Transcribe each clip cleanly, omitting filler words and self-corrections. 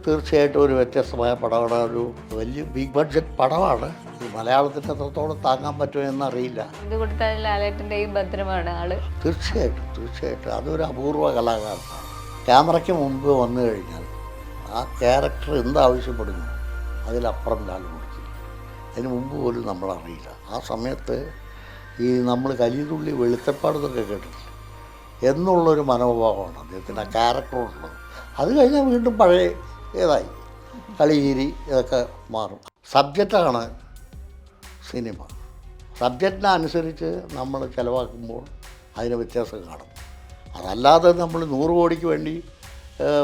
തീർച്ചയായിട്ടും ഒരു വ്യത്യസ്തമായ പടമാണ്. ഒരു വലിയ ബിഗ് ബഡ്ജറ്റ് പടമാണ്. ഈ മലയാളത്തിന് എത്രത്തോളം താങ്ങാൻ പറ്റുമോ എന്നറിയില്ല. ഇത് കൊടുത്താൽ ലാലേട്ടൻ്റെ ഈ ഭദ്രമാണ് ആള്. തീർച്ചയായിട്ടും അതൊരു അപൂർവ കലാകാരനാണ്. ക്യാമറയ്ക്ക് മുമ്പ് വന്നു കഴിഞ്ഞാൽ ആ ക്യാരക്ടർ എന്താവശ്യപ്പെടുന്നു അതിലപ്പുറം ലാൽ കൊടുക്കില്ല. അതിന് മുമ്പ് പോലും നമ്മളറിയില്ല. ആ സമയത്ത് ഈ നമ്മൾ കലിതുള്ളി വെളുത്തപ്പാടെന്നൊക്കെ കേട്ടിട്ടില്ല എന്നുള്ളൊരു മനോഭാവമാണ് അദ്ദേഹത്തിന് ആ ക്യാരക്ടറുള്ളത്. അത് കഴിഞ്ഞാൽ വീണ്ടും പഴയ ഏതായി കളിചിരി ഇതൊക്കെ മാറും. സബ്ജക്റ്റാണ് സിനിമ. സബ്ജക്റ്റിനനുസരിച്ച് നമ്മൾ ചിലവാക്കുമ്പോൾ അതിന് വ്യത്യാസം കാണും. അതല്ലാതെ നമ്മൾ 100 കോടിക്ക് വേണ്ടി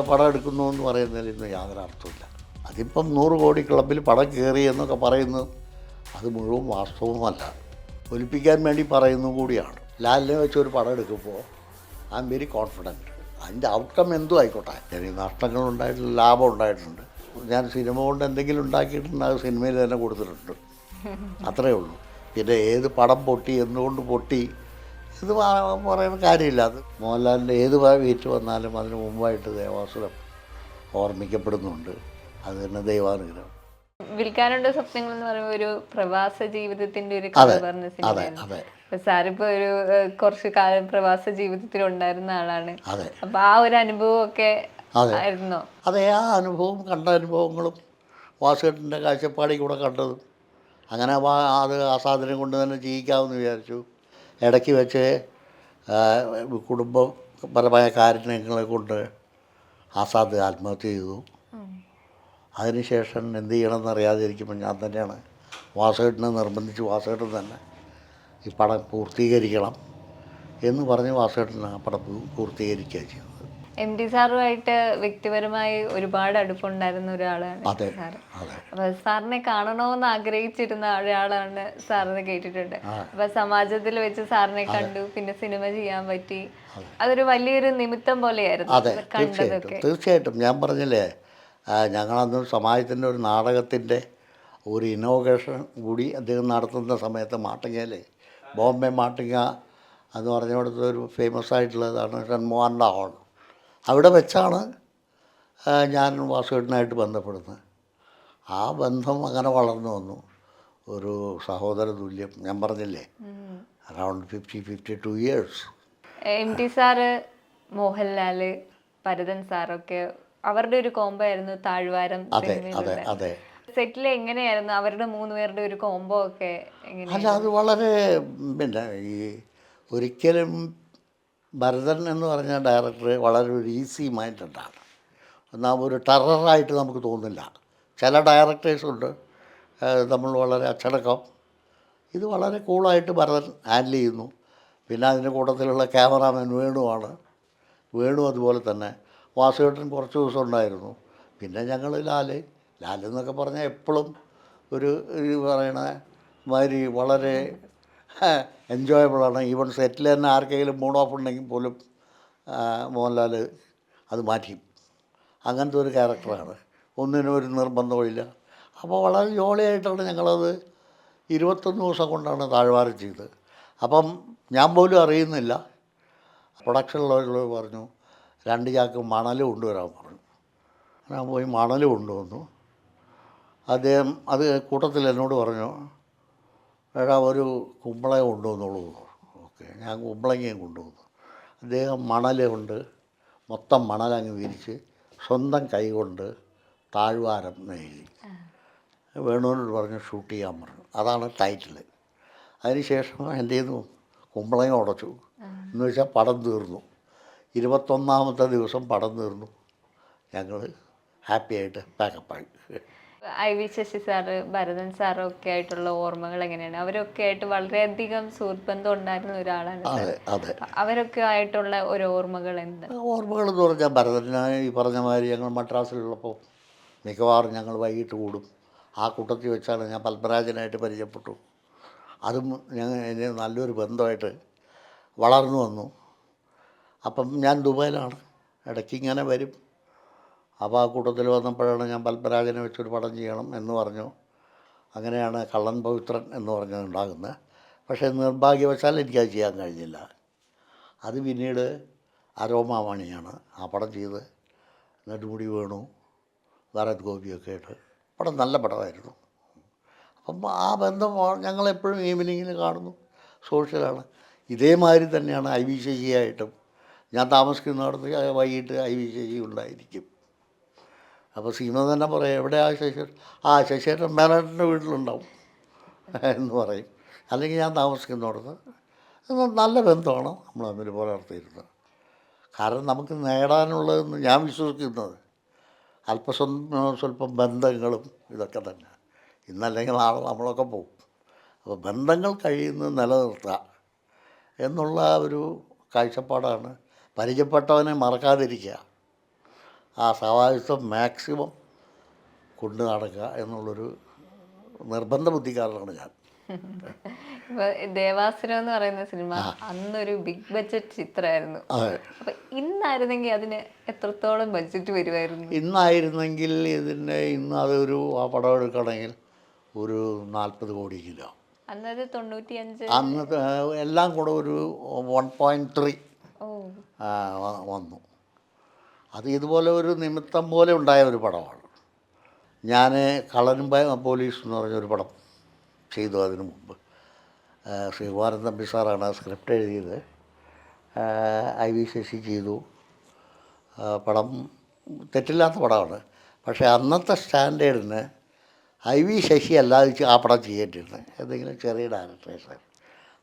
പടം എടുക്കുന്നു എന്ന് പറയുന്നതിൽ ഇന്ന് യാതൊരു അർത്ഥമില്ല. അതിപ്പം 100 കോടി ക്ലബിൽ പടം കയറി എന്നൊക്കെ പറയുന്നത് അത് മുഴുവൻ വാസ്തവമല്ല, ഒലിപ്പിക്കാൻ വേണ്ടി പറയുന്നതും കൂടിയാണ്. ലാലിനെ വെച്ച് ഒരു പടം എടുക്കുമ്പോൾ ഐ എം വെരി കോൺഫിഡൻറ്റ്. അതിൻ്റെ ഔട്ട്കം എന്തും ആയിക്കോട്ടെ. എനിക്ക് നഷ്ടങ്ങളുണ്ടായിട്ടില്ല, ലാഭം ഉണ്ടായിട്ടുണ്ട്. ഞാൻ സിനിമ കൊണ്ട് എന്തെങ്കിലും ഉണ്ടാക്കിയിട്ടുണ്ട്, അത് സിനിമയിൽ തന്നെ കൊടുത്തിട്ടുണ്ട്. അത്രയേ ഉള്ളൂ. പിന്നെ ഏത് പടം പൊട്ടി, എന്തുകൊണ്ട് പൊട്ടി ഇത് പറയുന്ന കാര്യമില്ല. അത് മോഹൻലാലിൻ്റെ ഏത് വീറ്റ് വന്നാലും അതിന് മുമ്പായിട്ട് ദേവാസുരം ഓർമ്മിക്കപ്പെടുന്നുണ്ട്. അത് തന്നെ ദൈവാനുഗ്രഹം. വിൽക്കാനുണ്ട് സ്വപ്നങ്ങൾ എന്ന് പറയുമ്പോൾ ഒരു പ്രവാസ ജീവിതത്തിന്റെ ഒരു കഥ പറഞ്ഞ സിനിമയാണ്. സാറിപ്പോ ഒരു കുറച്ചു കാലം പ്രവാസ ജീവിതത്തിൽ ഉണ്ടായിരുന്ന ആളാണ്. അപ്പൊ ആ ഒരു അനുഭവം ഒക്കെ ആയിരുന്നോ? അതെ, ആ അനുഭവം കണ്ട അനുഭവങ്ങളും വാസുകേട്ടൻ്റെ കാഴ്ചപ്പാടിൽ കൂടെ കണ്ടതും അങ്ങനെ അത് ആസാദനം കൊണ്ട് തന്നെ ജീവിക്കാമെന്ന് വിചാരിച്ചു. ഇടയ്ക്ക് വെച്ച് കുടുംബപരമായ കാര്യങ്ങളെ കൊണ്ട് ആസാദ് ആത്മഹത്യ ചെയ്തു. അതിനുശേഷം എന്ത് ചെയ്യണമെന്ന് അറിയാതിരിക്കുമ്പോൾ ഞാൻ തന്നെയാണ് വാസുകേട്ടനെ നിർബന്ധിച്ച് വാസുകേട്ടൻ തന്നെ ഈ പടം പൂർത്തീകരിക്കണം എന്ന് പറഞ്ഞ് വാസുകേട്ടൻ ആ പടം പൂർത്തീകരിക്കുക ചെയ്തത്. MT സാറുമായിട്ട് വ്യക്തിപരമായി ഒരുപാട് അടുപ്പുണ്ടായിരുന്ന ഒരാളാണ് സാർ. അപ്പൊ സാറിനെ കാണണമെന്ന് ആഗ്രഹിച്ചിരുന്ന ഒരാളാണ് സാറിനെ കേട്ടിട്ടുണ്ട്. അപ്പൊ സമാജത്തിൽ വെച്ച് സാറിനെ കണ്ടു, പിന്നെ സിനിമ ചെയ്യാൻ പറ്റി. അതൊരു വലിയൊരു നിമിത്തം പോലെയായിരുന്നു കണ്ടതൊക്കെ. തീർച്ചയായിട്ടും ഞാൻ പറഞ്ഞില്ലേ, ഞങ്ങളന്ന് സമാജത്തിൻ്റെ ഒരു നാടകത്തിൻ്റെ ഒരു ഇനോഗ്രേഷൻ കൂടി അദ്ദേഹം നടത്തുന്ന സമയത്ത് മാട്ടിങ്ങയിൽ ബോംബെ മാട്ടിങ്ങ എന്ന് പറഞ്ഞിടത്ത് ഒരു ഫേമസ് ആയിട്ടുള്ളതാണ് ഷൺമോഹൻ്റെ ഹാൾ. അവിടെ വെച്ചാണ് ഞാൻ വാസുകേട്ടനായിട്ട് ബന്ധപ്പെടുന്നത്. ആ ബന്ധം അങ്ങനെ വളർന്നു വന്നു. ഒരു സഹോദര തുല്യം. ഞാൻ പറഞ്ഞില്ലേ, around 52 years. MT sir, Mohanlal, Bharathan സാറൊക്കെ അവരുടെ ഒരു കോംബോ ആയിരുന്നു താഴ്വാരം. സെറ്റിൽ എങ്ങനെയായിരുന്നു അവരുടെ 3 പേരുടെ ഒരു കോംബോ ഒക്കെ? അല്ല, അത് വളരെ പിന്നെ ഈ ഒരിക്കലും ഭരതൻ എന്ന് പറഞ്ഞ ഡയറക്ടർ വളരെ ഒരു ഈസി മൈൻഡാണ്. എന്നാൽ ഒരു ടെററായിട്ട് നമുക്ക് തോന്നില്ല. ചില ഡയറക്ടേഴ്സുണ്ട് നമ്മൾ വളരെ അച്ചടക്കം. ഇത് വളരെ കൂളായിട്ട് ഭരതൻ ഹാൻഡിൽ ചെയ്യുന്നു. പിന്നെ അതിൻ്റെ കൂട്ടത്തിലുള്ള ക്യാമറാമാൻ വേണുവാണ്. വേണു അതുപോലെ തന്നെ. വാസുകേട്ടൻ കുറച്ച് ദിവസം ഉണ്ടായിരുന്നു. പിന്നെ ഞങ്ങൾ ലാലെന്നൊക്കെ പറഞ്ഞാൽ എപ്പോഴും ഒരു പറയണ മാതിരി വളരെ എൻജോയബിളാണ്. ഈവൻ സെറ്റിൽ തന്നെ ആർക്കെങ്കിലും മൂഡ് ഓഫ് ഉണ്ടെങ്കിൽ പോലും മോഹൻലാൽ അത് മാറ്റി. അങ്ങനത്തെ ഒരു ക്യാരക്ടറാണ്. ഒന്നിനും ഒരു നിർബന്ധമില്ല. അപ്പോൾ വളരെ ജോളിയായിട്ടാണ് ഞങ്ങളത് 21 ദിവസം കൊണ്ടാണ് താഴ്വാരം ചെയ്തത്. അപ്പം ഞാൻ പോലും അറിയുന്നില്ല. പ്രൊഡക്ഷനിലുള്ളവർ പറഞ്ഞു 2 ചാക്ക് മണൽ കൊണ്ടുവരാൻ പറഞ്ഞു. ഞാൻ പോയി മണൽ കൊണ്ടുവന്നു. അദ്ദേഹം അത് കൂട്ടത്തിൽ എന്നോട് പറഞ്ഞു, എടാ ഒരു കുമ്പളങ്ങ കൊണ്ടുവന്നോളൂ. ഓക്കെ, ഞാൻ കുമ്പളങ്ങയും കൊണ്ടുവന്നു. അദ്ദേഹം മണൽ കൊണ്ട് മൊത്തം മണലങ്ങ് വിരിച്ച് സ്വന്തം കൈ കൊണ്ട് താഴ്വാരം എഴുതി. വേണുവിനോട് പറഞ്ഞു ഷൂട്ട് ചെയ്യാൻ പറഞ്ഞു. അതാണ് ടൈറ്റിൽ. അതിനുശേഷം എന്ത് ചെയ്തു, കുമ്പളങ്ങ ഉടച്ചു. എന്ന് വെച്ചാൽ പടം തീർന്നു. 21ാമത്തെ ദിവസം പടം തീർന്നു. ഞങ്ങൾ ഹാപ്പിയായിട്ട് പാക്കപ്പായി. IV ശശി സാറ്, ഭരതൻ സാറും ഒക്കെ ആയിട്ടുള്ള ഓർമ്മകൾ എങ്ങനെയാണ്? അവരൊക്കെ ആയിട്ട് വളരെയധികം സുഹൃത്ബന്ധം ഉണ്ടായിരുന്ന ഒരാളാണ്. അവരൊക്കെ ആയിട്ടുള്ള ഒരു ഓർമ്മകൾ എന്ത്? ഓർമ്മകൾ എന്ന് പറഞ്ഞാൽ ഭരതനായി ഈ പറഞ്ഞ മാതിരി ഞങ്ങൾ മദ്രാസിലുള്ളപ്പോൾ മിക്കവാറും ഞങ്ങൾ വൈകിട്ട് കൂടും. ആ കൂട്ടത്തിൽ വെച്ചാണ് ഞാൻ പത്മരാജനായിട്ട് പരിചയപ്പെട്ടു. അതും എന്നെ നല്ലൊരു ബന്ധമായിട്ട് വളർന്നു വന്നു. അപ്പം ഞാൻ ദുബൈയിലാണ്, ഇടയ്ക്ക് ഇങ്ങനെ വരും. അപ്പോൾ ആ കൂട്ടത്തിൽ വന്നപ്പോഴാണ് ഞാൻ പത്മരാജനെ വെച്ചൊരു പടം ചെയ്യണം എന്ന് പറഞ്ഞു. അങ്ങനെയാണ് കള്ളൻ പവിത്രൻ എന്ന് പറഞ്ഞത് ഉണ്ടാകുന്നത്. പക്ഷേ നിർഭാഗ്യവശാൽ എനിക്കത് ചെയ്യാൻ കഴിഞ്ഞില്ല. അത് പിന്നീട് അരോമാമണിയാണ് ആ പടം ചെയ്ത് നെടുമുടി വേണു, ഭരത് ഗോപിയൊക്കെ ആയിട്ട് പടം നല്ല പടമായിരുന്നു. അപ്പം ആ ബന്ധം ഞങ്ങളെപ്പോഴും ഈവനിങ്ങിൽ കാണുന്നു, സോഷ്യലാണ്. ഇതേമാതിരി തന്നെയാണ് ഐ വി ശശിയായിട്ടും. ഞാൻ താമസിക്കുന്നിടത്ത് വൈകിട്ട് ഐ വി ശശി ഉണ്ടായിരിക്കും. അപ്പോൾ സീമ തന്നെ പറയും, എവിടെ ആ ശശിയേട്ടൻ? ആ ശശിയേട്ടൻ മേനേട്ടൻ്റെ വീട്ടിലുണ്ടാവും എന്ന് പറയും. അല്ലെങ്കിൽ ഞാൻ താമസിക്കുന്നിടത്ത്. നല്ല ബന്ധമാണ് നമ്മൾ തമ്മിൽ പുലർത്തിയിരുന്നത്. കാരണം നമുക്ക് നേടാനുള്ളതെന്ന് ഞാൻ വിശ്വസിക്കുന്നത് സ്വല്പം ബന്ധങ്ങളും ഇതൊക്കെ തന്നെ. ഇന്നല്ലെങ്കിൽ നാളെ നമ്മളൊക്കെ പോകും. അപ്പോൾ ബന്ധങ്ങൾ കഴിയുന്നത് നിലനിർത്തുക എന്നുള്ള ഒരു കാഴ്ചപ്പാടാണ്. പരിചയപ്പെട്ടവനെ മറക്കാതിരിക്കുക, ആ സഹവാസത്വം മാക്സിമം കൊണ്ടു നടക്കുക എന്നുള്ളൊരു നിർബന്ധ ബുദ്ധിക്കാരനാണ് ഞാൻ. ഇപ്പൊ ദേവാസുരം എന്ന് പറയുന്ന സിനിമ അന്നൊരു ബിഗ് ബഡ്ജറ്റ് ചിത്രമായിരുന്നു. അപ്പൊ ഇന്നായിരുന്നെങ്കിൽ അതിന് എത്രത്തോളം ബഡ്ജറ്റ് വരുമായിരുന്നു? ഇന്നായിരുന്നെങ്കിൽ ഇന്ന് അതൊരു ആ പടം എടുക്കണമെങ്കിൽ ഒരു 40 കോടി കിലോ. അന്നത് 95 അന്ന് എല്ലാം കൂടെ ഒരു 1.3 വന്നു. അത് ഇതുപോലെ ഒരു നിമിത്തം പോലെ ഉണ്ടായ ഒരു പടമാണ്. ഞാൻ കള്ളനും പോലീസ് എന്ന് പറഞ്ഞൊരു പടം ചെയ്തു. അതിനു മുമ്പ് ശ്രീകുമാരൻ തമ്പി സാറാണ് ആ സ്ക്രിപ്റ്റ് എഴുതിയത്. ഐ വി ശശി ചെയ്തു. പടം തെറ്റില്ലാത്ത പടമാണ്. പക്ഷേ അന്നത്തെ സ്റ്റാൻഡേർഡിന് ഐ വി ശശി അല്ലാതെ ആ പടം ചെയ്യേണ്ടിരുന്നത് എന്തെങ്കിലും ചെറിയ ഡയറക്ടേഴ്സ്.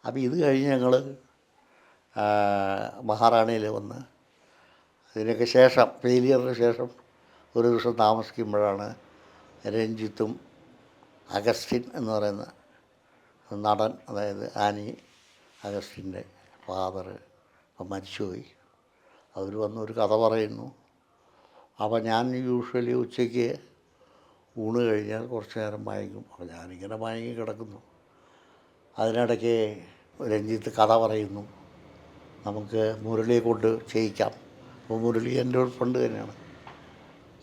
അപ്പോൾ ഇത് കഴിഞ്ഞ് ഞങ്ങൾ മഹാറാണിയിൽ വന്ന് ഇതിനൊക്കെ ശേഷം ഫെയിലിയറിന് ശേഷം ഒരു ദിവസം താമസിക്കുമ്പോഴാണ് രഞ്ജിത്തും അഗസ്റ്റിൻ എന്ന് പറയുന്ന നടൻ, അതായത് ആനി അഗസ്റ്റിൻ്റെ ഫാദർ മരിച്ചുപോയി. അവർ വന്നൊരു കഥ പറയുന്നു. അപ്പോൾ ഞാൻ യൂഷ്വലി ഉച്ചയ്ക്ക് ഊണ് കഴിഞ്ഞാൽ കുറച്ച് നേരം മയങ്ങും. അപ്പോൾ ഞാനിങ്ങനെ മയങ്ങി കിടക്കുന്നു. അതിനിടയ്ക്ക് രഞ്ജിത്ത് കഥ പറയുന്നു, നമുക്ക് മുരളിയെ കൊണ്ട് ചെയ്യിക്കാം. അപ്പോൾ മുരളി എൻ്റെ ഒരു ഫ്രണ്ട് തന്നെയാണ്,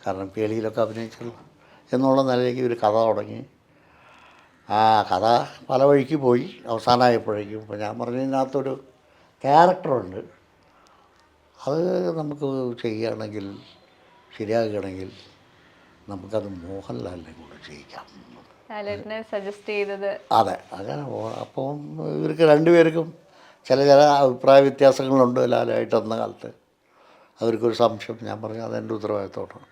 കാരണം കേളിയിലൊക്കെ അഭിനയിച്ചല്ലോ എന്നുള്ള നിലയിലേക്ക് ഒരു കഥ തുടങ്ങി. ആ കഥ പല വഴിക്ക് പോയി. അവസാനമായപ്പോഴേക്കും ഇപ്പോൾ ഞാൻ പറഞ്ഞതിനകത്തൊരു ക്യാരക്ടറുണ്ട്, അത് നമുക്ക് ചെയ്യുകയാണെങ്കിൽ ശരിയാക്കുകയാണെങ്കിൽ നമുക്കത് മോഹൻലാലിനെ കൂടെ ചെയ്യിക്കാം. സജസ്റ്റ് ചെയ്തത് അതെ, അങ്ങനെ അപ്പം ഇവർക്ക് രണ്ടുപേർക്കും ചില അഭിപ്രായ വ്യത്യാസങ്ങളുണ്ട് ലാലായിട്ട്. അന്ന കാലത്ത് അവർക്കൊരു സംശയം. ഞാൻ പറഞ്ഞു അതെൻ്റെ ഉത്തരവാദിത്തമാണ്.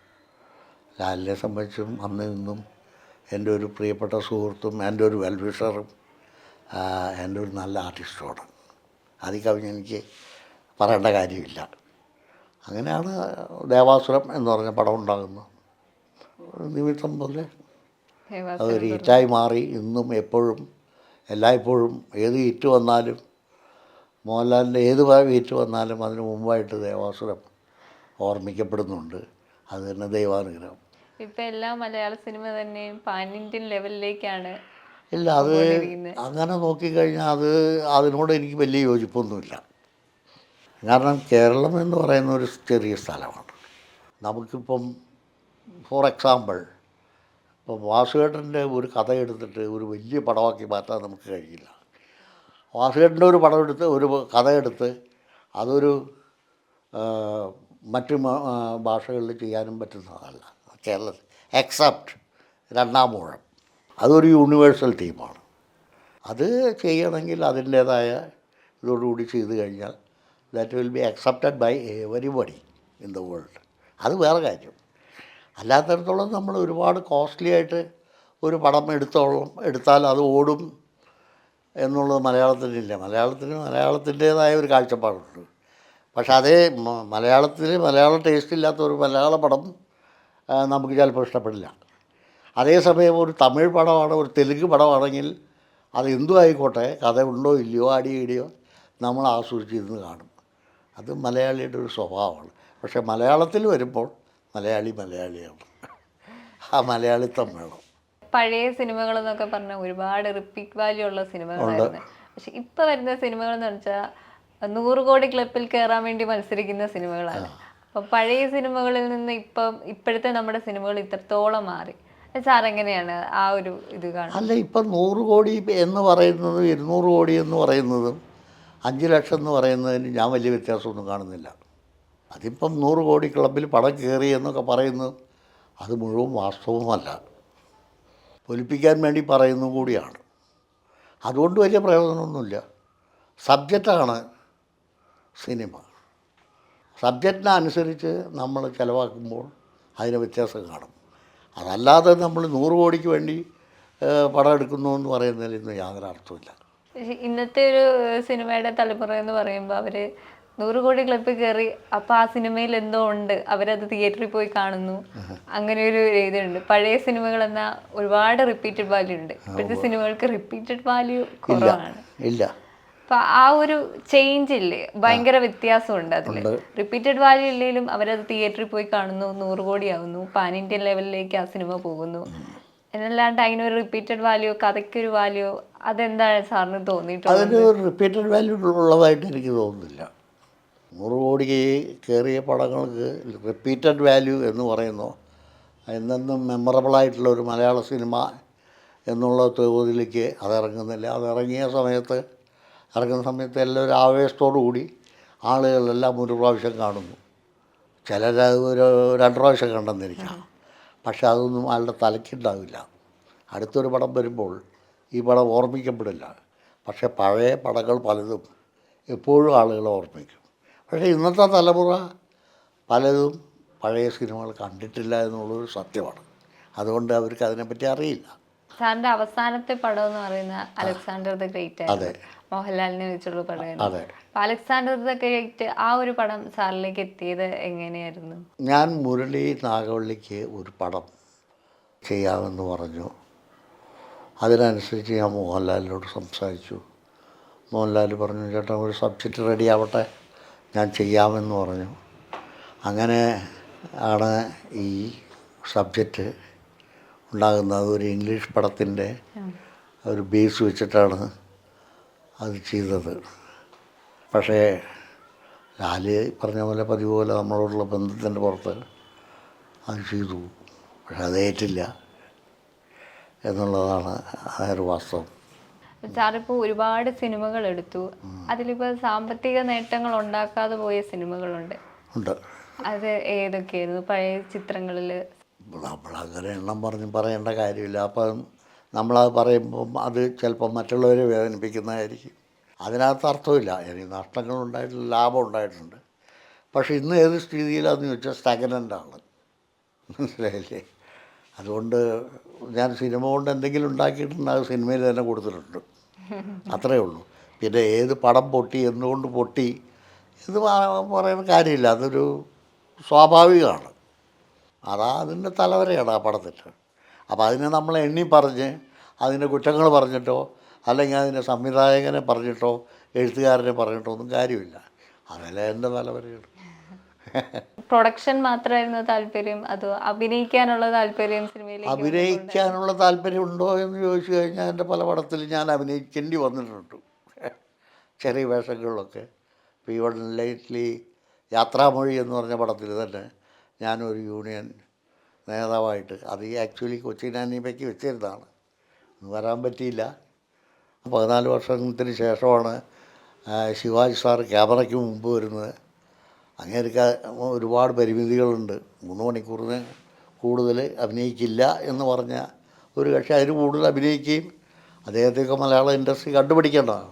ലാലിനെ സംബന്ധിച്ചും അന്ന് നിന്നും എൻ്റെ ഒരു പ്രിയപ്പെട്ട സുഹൃത്തും എൻ്റെ ഒരു വെൽവിഷറും എൻ്റെ ഒരു നല്ല ആർട്ടിസ്റ്റുമാണ്. അതിൽ കവിഞ്ഞ് എനിക്ക് പറയേണ്ട കാര്യമില്ല. അങ്ങനെയാണ് ദേവാസുരം എന്ന് പറഞ്ഞ പടം ഉണ്ടാകുന്നത്. നിമിത്തം പോലെ അതൊരു ഹിറ്റായി മാറി. ഇന്നും എപ്പോഴും എല്ലായ്പ്പോഴും ഏത് ഹിറ്റ് വന്നാലും, മോഹൻലാലിൻ്റെ ഏത് ഹിറ്റ് വന്നാലും അതിന് മുമ്പായിട്ട് ദേവാസുരം ഓർമ്മിക്കപ്പെടുന്നുണ്ട്. അത് തന്നെ ദൈവാനുഗ്രഹം. ഇപ്പം എല്ലാ മലയാള സിനിമ തന്നെയും പാൻ ഇന്ത്യൻ ലെവലിലേക്കാണ്. ഇല്ല, അത് അങ്ങനെ നോക്കിക്കഴിഞ്ഞാൽ അതിനോട് എനിക്ക് വലിയ യോജിപ്പൊന്നുമില്ല. കാരണം കേരളം എന്ന് പറയുന്ന ഒരു ചെറിയ സ്ഥലമാണ്. നമുക്കിപ്പം ഫോർ എക്സാമ്പിൾ ഇപ്പോൾ വാസുകേട്ടൻ്റെ ഒരു കഥ എടുത്തിട്ട് ഒരു വലിയ പടമാക്കി മാറ്റാൻ നമുക്ക് കഴിയില്ല. വാസുകേട്ടൻ്റെ ഒരു പടം എടുത്ത് ഒരു കഥ എടുത്ത് അതൊരു മറ്റ് ഭാഷകളിൽ ചെയ്യാനും പറ്റുന്നതല്ല കേരളത്തിൽ, എക്സെപ്റ്റ് രണ്ടാം ഊഴം. അതൊരു യൂണിവേഴ്സൽ തീമാണ്. അത് ചെയ്യണമെങ്കിൽ അതിൻ്റേതായ ഇതോടുകൂടി ചെയ്തു കഴിഞ്ഞാൽ that will be accepted by everybody in the world. അത് വേറെ കാര്യം. അല്ലാത്തടത്തോളം നമ്മൾ ഒരുപാട് കോസ്റ്റ്ലി ആയിട്ട് ഒരു പടം എടുത്താൽ അത് ഓടും എന്നുള്ളത് മലയാളത്തിനില്ല. മലയാളത്തിൻ്റേതായ ഒരു കാഴ്ചപ്പാടുണ്ട്. പക്ഷെ അതേ മലയാളം ടേസ്റ്റ് ഇല്ലാത്ത ഒരു മലയാള പടം നമുക്ക് ചിലപ്പോൾ ഇഷ്ടപ്പെടില്ല. അതേസമയം ഒരു തമിഴ് പടമാണ്, ഒരു തെലുങ്ക് പടമാണെങ്കിൽ അത് എന്തും ആയിക്കോട്ടെ, കഥ ഉണ്ടോ ഇല്ലയോ അടിയോ നമ്മൾ ആസ്വദിച്ചിരുന്ന് കാണും. അത് മലയാളിയുടെ ഒരു സ്വഭാവമാണ്. പക്ഷേ മലയാളത്തിൽ വരുമ്പോൾ മലയാളിയാണ്. ആ മലയാളിത്തം വേണം. പഴയ സിനിമകളെന്നൊക്കെ പറഞ്ഞാൽ ഒരുപാട് റിപ്പീറ്റ് വാല്യൂ ഉള്ള സിനിമകളായിരുന്നു. പക്ഷെ ഇപ്പം വരുന്ന സിനിമകളെന്ന് വെച്ചാൽ 100 കോടി ക്ലബിൽ കയറാൻ വേണ്ടി മത്സരിക്കുന്ന സിനിമകളാണ്. അപ്പം പഴയ സിനിമകളിൽ നിന്ന് ഇപ്പോഴത്തെ നമ്മുടെ സിനിമകൾ ഇത്രത്തോളം മാറി. സാർ എങ്ങനെയാണ് ആ ഒരു ഇത് കാണുന്നത്? അല്ല, ഇപ്പം 100 കോടി എന്ന് പറയുന്നതും 200 കോടി എന്ന് പറയുന്നതും 5 ലക്ഷം എന്ന് പറയുന്നതിന് ഞാൻ വലിയ വ്യത്യാസമൊന്നും കാണുന്നില്ല. അതിപ്പം 100 കോടി ക്ലബിൽ പടം കയറി എന്നൊക്കെ പറയുന്നത് അത് മുഴുവൻ വാസ്തവമല്ല, പൊലിപ്പിക്കാൻ വേണ്ടി പറയുന്നതും കൂടിയാണ്. അതുകൊണ്ട് വലിയ പ്രയോജനമൊന്നുമില്ല. സബ്ജക്റ്റാണ് സിനിമ. സബ്ജക്റ്റിനനുസരിച്ച് നമ്മൾ ചിലവാക്കുമ്പോൾ അതിന് വ്യത്യാസം കാണും. അതല്ലാതെ നമ്മൾ 100 കോടിക്ക് വേണ്ടി പടം എടുക്കുന്നു എന്ന് പറയുന്നതിൽ ഇന്ന് യാതൊരു അർത്ഥമില്ല. ഇന്നത്തെ ഒരു സിനിമയുടെ തലമുറ എന്ന് പറയുമ്പോൾ അവർ 100 കോടി ക്ലബ്ബിൽ കയറി അപ്പോൾ ആ സിനിമയിൽ എന്തോ ഉണ്ട്, അവരത് തിയേറ്ററിൽ പോയി കാണുന്നു, അങ്ങനെ ഒരു രീതിയുണ്ട്. പഴയ സിനിമകൾ എന്നാൽ ഒരുപാട് റിപ്പീറ്റഡ് വാല്യൂ ഉണ്ട്. ഇപ്പോഴത്തെ സിനിമകൾക്ക് റിപ്പീറ്റഡ് വാല്യൂ കുറവാണ്. ഇല്ല. അപ്പം ആ ഒരു ചേഞ്ച് ഇല്ലേ, ഭയങ്കര വ്യത്യാസമുണ്ട് അതിൽ. റിപ്പീറ്റഡ് വാല്യൂ ഇല്ലെങ്കിലും അവരത് തിയേറ്ററിൽ പോയി കാണുന്നു, 100 കോടി ആവുന്നു, പാൻ ഇന്ത്യൻ ലെവലിലേക്ക് ആ സിനിമ പോകുന്നു. എന്നല്ലാണ്ട് അതിനൊരു റിപ്പീറ്റഡ് വാല്യൂ, കഥയ്ക്കൊരു വാല്യൂ, അതെന്താണ് സാറിന് തോന്നിയിട്ടുള്ളത്? അതിന് റിപ്പീറ്റഡ് വാല്യൂ ഉള്ളതായിട്ട് എനിക്ക് തോന്നുന്നില്ല. 100 കോടി കയറിയ പടങ്ങൾക്ക് റിപ്പീറ്റഡ് വാല്യൂ എന്ന് പറയുന്നു എന്നെന്നും മെമ്മറബിളായിട്ടുള്ള ഒരു മലയാള സിനിമ എന്നുള്ള തോതിലേക്ക് അതിറങ്ങുന്നില്ല. ഇറങ്ങുന്ന സമയത്ത് എല്ലാവരും ആവേശത്തോടു കൂടി ആളുകളെല്ലാം ഒരു പ്രാവശ്യം കാണുന്നു. ചിലരത് ഒരു 2 പ്രാവശ്യം കണ്ടെന്നിരിക്കാം. പക്ഷെ അതൊന്നും ആളുടെ തലയ്ക്കുണ്ടാവില്ല. അടുത്തൊരു പടം വരുമ്പോൾ ഈ പടം ഓർമ്മിക്കപ്പെടില്ല. പക്ഷേ പഴയ പടങ്ങൾ പലതും എപ്പോഴും ആളുകൾ ഓർമ്മിക്കും. പക്ഷേ ഇന്നത്തെ തലമുറ പലതും പഴയ സിനിമകൾ കണ്ടിട്ടില്ല എന്നുള്ളൊരു സത്യമാണ്. അതുകൊണ്ട് അവർക്ക് അതിനെപ്പറ്റി അറിയില്ല. സാറിൻ്റെ അവസാനത്തെ പടം എന്ന് പറയുന്ന അലക്സാണ്ടർ ദ ഗ്രേറ്റ് ആയിരുന്നു. മോഹൻലാലിനെ വെച്ചുള്ള പടമായിരുന്നു. അപ്പോൾ അലക്സാണ്ടർ ദ ഗ്രേറ്റ് ആ ഒരു പടം സാറിലേക്ക് എത്തിയത് എങ്ങനെയായിരുന്നു? ഞാൻ മുരളി നാഗവള്ളിക്ക് ഒരു പടം ചെയ്യാമെന്ന് പറഞ്ഞു. അതിനനുസരിച്ച് ഞാൻ മോഹൻലാലിനോട് സംസാരിച്ചു. മോഹൻലാൽ പറഞ്ഞു, ചേട്ടാ ഒരു സബ്ജക്റ്റ് റെഡി ആവട്ടെ, ഞാൻ ചെയ്യാമെന്ന് പറഞ്ഞു. അങ്ങനെ ആണ് ഈ സബ്ജക്റ്റ് ഉണ്ടാകുന്നത്. ഒരു ഇംഗ്ലീഷ് പടത്തിൻ്റെ ഒരു ബേസ് വെച്ചിട്ടാണ് അത് ചെയ്തത്. പക്ഷേ ലാല് പറഞ്ഞ പോലെ പതിവ് പോലെ നമ്മളോടുള്ള ബന്ധത്തിൻ്റെ പുറത്ത് അത് ചെയ്തു. പക്ഷെ അത് ഏറ്റില്ല എന്നുള്ളതാണ് ഒരു വാസ്തവം. സാറിപ്പോൾ ഒരുപാട് സിനിമകൾ എടുത്തു, അതിലിപ്പോൾ സാമ്പത്തിക നേട്ടങ്ങൾ ഉണ്ടാക്കാതെ പോയ സിനിമകളുണ്ട്. അത് ഏതൊക്കെയായിരുന്നു പഴയ ചിത്രങ്ങളിൽ? നമ്മളങ്ങനെ എണ്ണം പറയേണ്ട കാര്യമില്ല. അപ്പം നമ്മളത് പറയുമ്പം അത് ചിലപ്പം മറ്റുള്ളവരെ വേദനിപ്പിക്കുന്നതായിരിക്കും. അതിനകത്ത് അർത്ഥമില്ല. എനിക്ക് നഷ്ടങ്ങളുണ്ടായിട്ടില്ല, ലാഭം ഉണ്ടായിട്ടുണ്ട്. പക്ഷേ ഇന്ന് ഏത് സ്ഥിതിയിലാണെന്ന് ചോദിച്ചാൽ സ്റ്റഗ്നൻ്റാണ്. മനസ്സിലായില്ലേ? അതുകൊണ്ട് ഞാൻ സിനിമ കൊണ്ട് എന്തെങ്കിലും ഉണ്ടാക്കിയിട്ടുണ്ട്, അത് സിനിമയിൽ തന്നെ കൊടുത്തിട്ടുണ്ട്. അത്രയേ ഉള്ളൂ. പിന്നെ ഏത് പടം പൊട്ടി, എന്തുകൊണ്ട് പൊട്ടി എന്ന് പറയുന്ന കാര്യമില്ല. അതൊരു സ്വാഭാവികമാണ്. അതിൻ്റെ തലവരെയാണ് ആ പടത്തിൻ്റെ. അപ്പോൾ അതിനെ നമ്മൾ എണ്ണി പറഞ്ഞ് അതിൻ്റെ കുറ്റങ്ങൾ പറഞ്ഞിട്ടോ അല്ലെങ്കിൽ അതിൻ്റെ സംവിധായകനെ പറഞ്ഞിട്ടോ എഴുത്തുകാരനെ പറഞ്ഞിട്ടോ ഒന്നും കാര്യമില്ല. അതല്ലേ എൻ്റെ തലവരെയാണ്. പ്രൊഡക്ഷൻ മാത്രമായിരുന്നു താല്പര്യം, അതോ അഭിനയിക്കാനുള്ള താല്പര്യം? സിനിമയിലേക്ക് അഭിനയിക്കാനുള്ള താല്പര്യം ഉണ്ടോ എന്ന് ചോദിച്ചു കഴിഞ്ഞാൽ എൻ്റെ പല പടത്തിൽ ഞാൻ അഭിനയിക്കേണ്ടി വന്നിട്ടുണ്ട്, ചെറിയ വേഷങ്ങളിലൊക്കെ. ഇപ്പോൾ ഈവൺ ലേറ്റ്ലി യാത്രാമൊഴി എന്ന് പറഞ്ഞ പടത്തിൽ തന്നെ ഞാനൊരു യൂണിയൻ നേതാവായിട്ട്, അത് ആക്ച്വലി കൊച്ചിൻ അനീമയ്ക്ക് വെച്ചിരുന്നതാണ്, വരാൻ പറ്റിയില്ല. 14 വർഷത്തിന് ശേഷമാണ് ശിവാജി സാർ ക്യാമറയ്ക്ക് മുമ്പ് വരുന്നത്. അങ്ങേർക്ക് ഒരുപാട് പരിമിതികളുണ്ട്. 3 മണിക്കൂറിന് കൂടുതൽ അഭിനയിക്കില്ല എന്ന് പറഞ്ഞ ഒരു കക്ഷി അതിന് കൂടുതൽ അഭിനയിക്കുകയും അദ്ദേഹത്തെയൊക്കെ മലയാള ഇൻഡസ്ട്രി കണ്ടുപിടിക്കേണ്ടതാണ്.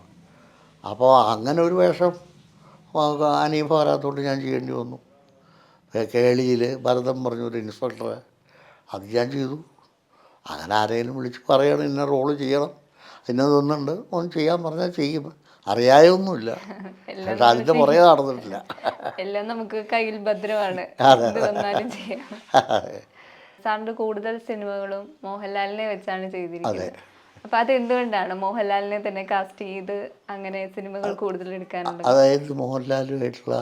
അപ്പോൾ അങ്ങനെ ഒരു വേഷം അനീഫ വരാത്തതുകൊണ്ട് ഞാൻ ചെയ്യേണ്ടി വന്നു. കേളിയിൽ ഭരതം പറഞ്ഞൊരു ഇൻസ്പെക്ടർ, അത് ഞാൻ ചെയ്തു. അങ്ങനെ ആരെങ്കിലും വിളിച്ച് പറയണം ഇന്ന റോള് ചെയ്യണം, ഇന്നതൊന്നുണ്ട് ഒന്ന് ചെയ്യാൻ പറഞ്ഞാൽ ചെയ്യും. അറിയായൊന്നുമില്ല, പക്ഷെ അതിൻ്റെ പുറകെ നടന്നിട്ടില്ല. എല്ലാം നമുക്ക് കയ്യിൽ ഭദ്രമാണ്. സാറിൻ്റെ കൂടുതൽ സിനിമകളും മോഹൻലാലിനെ വെച്ചാണ് ചെയ്തിരിക്കുന്നത്. അപ്പം അതെന്തുകൊണ്ടാണ് മോഹൻലാലിനെ തന്നെ കാസ്റ്റ് ചെയ്ത് അങ്ങനെ സിനിമകൾ കൂടുതൽ എടുക്കാനുള്ളത്? അതായത് മോഹൻലാലുമായിട്ടുള്ള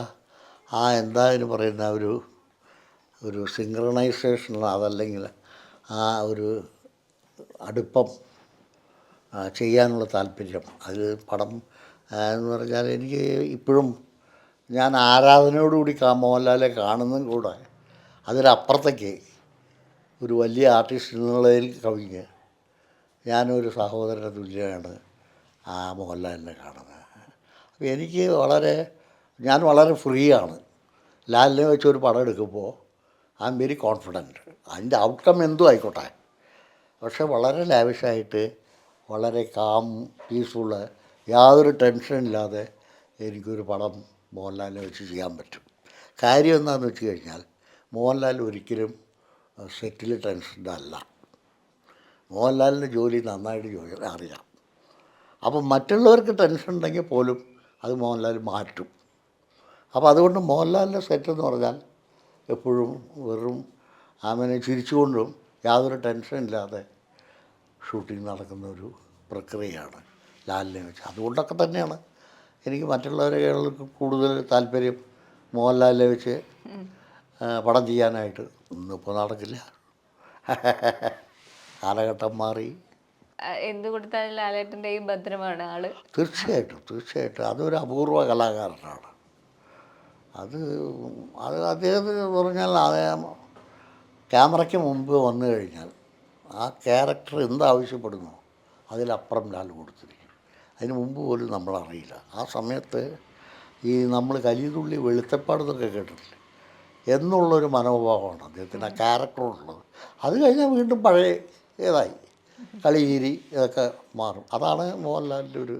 എന്തായാലും പറയുന്ന ഒരു സിങ്ക്രണൈസേഷൻ, അതല്ലെങ്കിൽ ആ ഒരു അടുപ്പം ചെയ്യാനുള്ള താല്പര്യം. അത് പടം എന്ന് പറഞ്ഞാൽ എനിക്ക് ഇപ്പോഴും ഞാൻ ആരാധനയോടുകൂടി മോഹൻലാലെ കാണുന്നതും കൂടെ അതിലപ്പുറത്തേക്ക് ഒരു വലിയ ആർട്ടിസ്റ്റ് എന്നുള്ളതിൽ കവിഞ്ഞ് ഞാനൊരു സഹോദരൻ്റെ തുല്യമാണ് ആ മോഹൻലാലിനെ കാണുന്നത്. അപ്പോൾ എനിക്ക് ഞാൻ വളരെ ഫ്രീ ആണ്. ലാലിനെ വെച്ചൊരു പടം എടുക്കുമ്പോൾ ഐ എം വെരി കോൺഫിഡൻറ്റ്. അതിൻ്റെ ഔട്ട്കം എന്തും ആയിക്കോട്ടെ. പക്ഷെ വളരെ ലാവിഷായിട്ട് വളരെ കാം പീസ്ഫുള്ള് യാതൊരു ടെൻഷനില്ലാതെ എനിക്കൊരു പടം മോഹൻലാലിനെ വെച്ച് ചെയ്യാൻ പറ്റും. കാര്യം എന്താണെന്ന് വെച്ച് കഴിഞ്ഞാൽ മോഹൻലാൽ ഒരിക്കലും സെറ്റിൽ ടെൻഷൻ്റെ അല്ല. മോഹൻലാലിൻ്റെ ജോലി നന്നായിട്ട് അറിയാം. അപ്പം മറ്റുള്ളവർക്ക് ടെൻഷൻ ഉണ്ടെങ്കിൽ പോലും അത് മോഹൻലാൽ മാറ്റും. അപ്പോൾ അതുകൊണ്ട് മോഹൻലാലിൻ്റെ സെറ്റ് എന്ന് പറഞ്ഞാൽ എപ്പോഴും വെറും ആമനെ ചിരിച്ചുകൊണ്ടും യാതൊരു ടെൻഷനില്ലാതെ ഷൂട്ടിംഗ് നടക്കുന്ന ഒരു പ്രക്രിയയാണ് ലാലിനെ വെച്ച്. അതുകൊണ്ടൊക്കെ തന്നെയാണ് എനിക്ക് മറ്റുള്ളവരെക്കാൾക്ക് കൂടുതൽ താല്പര്യം മോഹൻലാലിനെ വെച്ച് പടം ചെയ്യാനായിട്ട്. ഇന്നിപ്പോൾ നടക്കില്ല, കാലഘട്ടം മാറി. എന്ത് കൊടുത്താലും ലാലേട്ടൻ്റെ ഈ ഭദ്രമാണ് ആള്. തീർച്ചയായിട്ടും അതൊരു അപൂർവ കലാകാരനാണ്. അത് അദ്ദേഹത്തിന് പറഞ്ഞാൽ അദ്ദേഹം ക്യാമറയ്ക്ക് മുമ്പ് വന്നു കഴിഞ്ഞാൽ ആ ക്യാരക്ടർ എന്താവശ്യപ്പെടുന്നു അതിലപ്പുറം ലാൽ കൊടുത്തിരിക്കും. അതിന് മുമ്പ് പോലും നമ്മളറിയില്ല. ആ സമയത്ത് ഈ നമ്മൾ കലിതുള്ളി വെളുത്തപ്പാടെന്നൊക്കെ കേട്ടിട്ടില്ലേ എന്നുള്ളൊരു മനോഭാവമാണ് അദ്ദേഹത്തിന് ആ ക്യാരക്ടറോടുള്ളത്. അത് കഴിഞ്ഞാൽ വീണ്ടും പഴയ ഏതായി കളിചിരി ഇതൊക്കെ മാറും. അതാണ് മോഹൻലാലിൻ്റെ ഒരു